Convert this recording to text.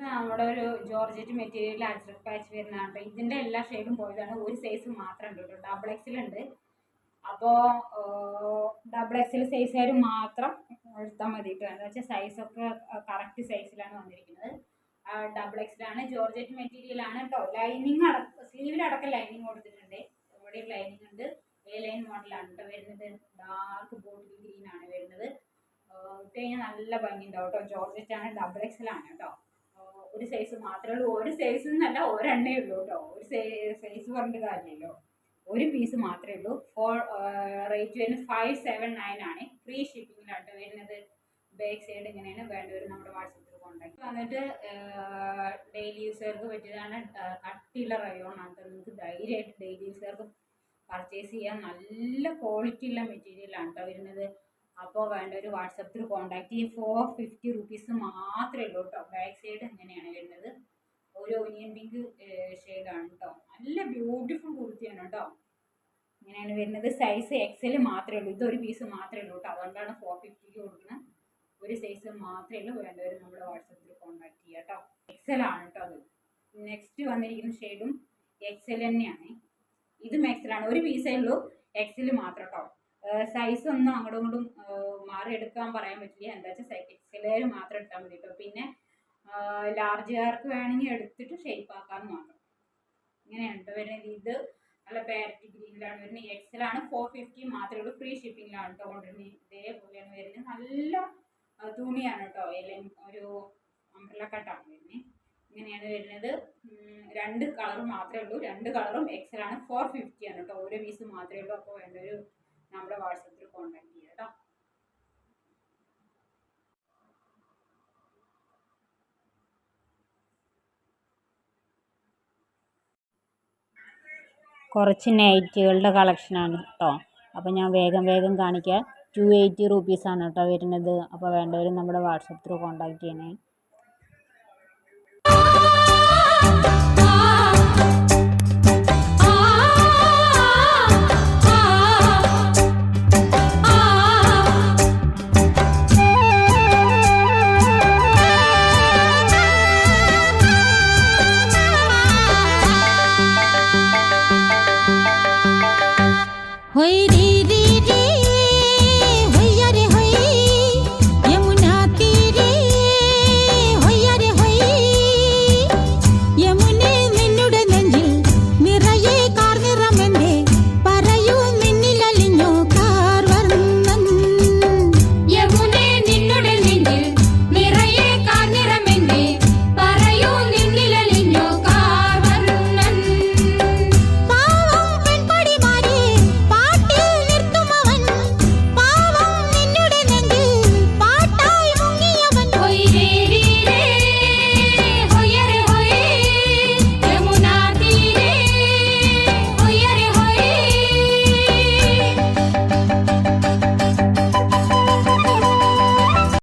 നമ്മുടെ ഒരു georgette material ajrak patch വരുന്നതാണ്. ഇതിൻ്റെ എല്ലാ ഷെയ്ഡും പോയതാണ്. ഒരു സൈസ് മാത്രം ഉണ്ട് കേട്ടോ, ഡബിൾ എക്സിൽ ഉണ്ട്. അപ്പോൾ ഡബിൾ എക്സിൽ സൈസുകാർ മാത്രം എടുത്താൽ മതി കേട്ടോ. എന്താ വെച്ചാൽ സൈസൊക്കെ കറക്റ്റ് സൈസിലാണ് വന്നിരിക്കുന്നത്. ഡബിൾ എക്സിലാണ്, ജോർജറ്റ് മെറ്റീരിയൽ ആണ് കേട്ടോ. ലൈനിങ് സ്ലീവിലടക്കം ലൈനിങ് കൊടുത്തിട്ടുണ്ട്. ഇവിടെ ലൈനിങ് ഉണ്ട്. എ ലൈൻ മോഡലാണ് കേട്ടോ വരുന്നത്. ഡാർക്ക് ബോട്ടിൽ ഗ്രീൻ ആണ് വരുന്നത്. ഇട്ട് കഴിഞ്ഞാൽ നല്ല ഭംഗി ഉണ്ടാവും കേട്ടോ. ജോർജറ്റ് ആണ്, ഡബിൾ എക്സിലാണ് കേട്ടോ. ഒരു സൈസ് മാത്രമേ ഉള്ളൂ. ഒരു സൈസ് എന്നല്ല, ഒരെണ്ണേ ഉള്ളൂ കേട്ടോ. ഒരു സൈസ് പറഞ്ഞിട്ട് കാര്യമല്ലോ, ഒരു പീസ് മാത്രമേ ഉള്ളൂ. റേറ്റ് വരുന്നത് 579 ആണ്. ഫ്രീ ഷിപ്പിങ്ങിലാണ് വരുന്നത്. ബാക്ക് സൈഡ് ഇങ്ങനെയാണ്. വേണ്ടവർ നമ്മുടെ വാട്സപ്പിൽ കോൺടാക്ട് വന്നിട്ട് ഡെയിലി യൂസർക്ക് പറ്റിയതാണ്. കട്ടിയുള്ള റയോൺ ആണ്. നിങ്ങൾക്ക് ധൈര്യമായിട്ട് ഡെയിലി യൂസർക്ക് പർച്ചേസ് ചെയ്യാൻ നല്ല ക്വാളിറ്റി ഉള്ള മെറ്റീരിയലാണ് കേട്ടോ വരുന്നത്. അപ്പോൾ വേണ്ടവർ വാട്സപ്പിൽ കോൺടാക്ട് ചെയ്യും. 450 റുപ്പീസ് മാത്രമേ ഉള്ളൂ കേട്ടോ. ബാക്ക് സൈഡ് ഇങ്ങനെയാണ് വരുന്നത്. ഒരു ഒനിയൻ പിങ്ക് ഷെയ്ഡാണ് കേട്ടോ. നല്ല ബ്യൂട്ടിഫുൾ കുർത്തിയാണ് കേട്ടോ. ഇങ്ങനെയാണ് വരുന്നത്. സൈസ് എക്സൽ മാത്രമേ ഉള്ളൂ. ഇതൊരു പീസ് മാത്രമേ ഉള്ളൂ കേട്ടോ. അതുകൊണ്ടാണ് 450 കൊടുക്കുന്നത്. ഒരു സൈസ് മാത്രമേ ഉള്ളൂ. വേണ്ടവർ നമ്മുടെ വാട്സപ്പിൽ കോൺടാക്ട് ചെയ്യുക കേട്ടോ. എക്സൽ ആണ് കേട്ടോ അത്. നെക്സ്റ്റ് വന്നിരിക്കുന്ന ഷെയ്ഡും എക്സൽ തന്നെയാണ്. ഇതും എക്സലാണ്. ഒരു പീസേ ഉള്ളൂ, എക്സൽ മാത്രം കേട്ടോ. സൈസ് ഒന്നും അങ്ങോട്ടും ഇങ്ങോട്ടും മാറിയെടുക്കാൻ പറയാൻ പറ്റില്ല. എന്താ വെച്ചാൽ എക്സലുകാർ മാത്രം എടുത്താൽ മതി കേട്ടോ. പിന്നെ ലാർജുകാർക്ക് വേണമെങ്കിൽ എടുത്തിട്ട് ഷേപ്പ് ആക്കാമെന്ന് മാത്രം. ഇങ്ങനെയാണ് കേട്ടോ വരുന്നത്. ഇത് നല്ല പാരറ്റ് ഗ്രീനിലാണ് വരുന്നത്. എക്സലാണ്. 450 മാത്രമേ ഉള്ളൂ. ഫ്രീ ഷിപ്പിങ്ങിലാണ് കേട്ടോ കൊണ്ടുവരുന്നത്. ഇതേപോലെയാണ് വരുന്നത്. നല്ല തുണിയാണ് കേട്ടോ. എല്ലാം ഒരു അംബ്രല കട്ടാണ് വരുന്നത്. ഇങ്ങനെയാണ് വരുന്നത്. 2 കളർ മാത്രമേ ഉള്ളൂ. 2 കളറും എക്സലാണ്. 450 ആണ് കേട്ടോ. ഒരു പീസ് മാത്രമേ ഉള്ളൂ. അപ്പോൾ വേണ്ടൊരു നമ്മുടെ വാട്സപ്പിൽ കോൺടാക്ട് ചെയ്യുക കേട്ടോ. കുറച്ച് നൈറ്റുകളുടെ കളക്ഷനാണ് കേട്ടോ. അപ്പോൾ ഞാൻ വേഗം കാണിക്കാം. 280 റുപ്പീസാണ് കേട്ടോ വരുന്നത്. അപ്പോൾ വേണ്ടവർ നമ്മുടെ വാട്സപ്പ് ത്രൂ കോൺടാക്ട് ചെയ്യണേ.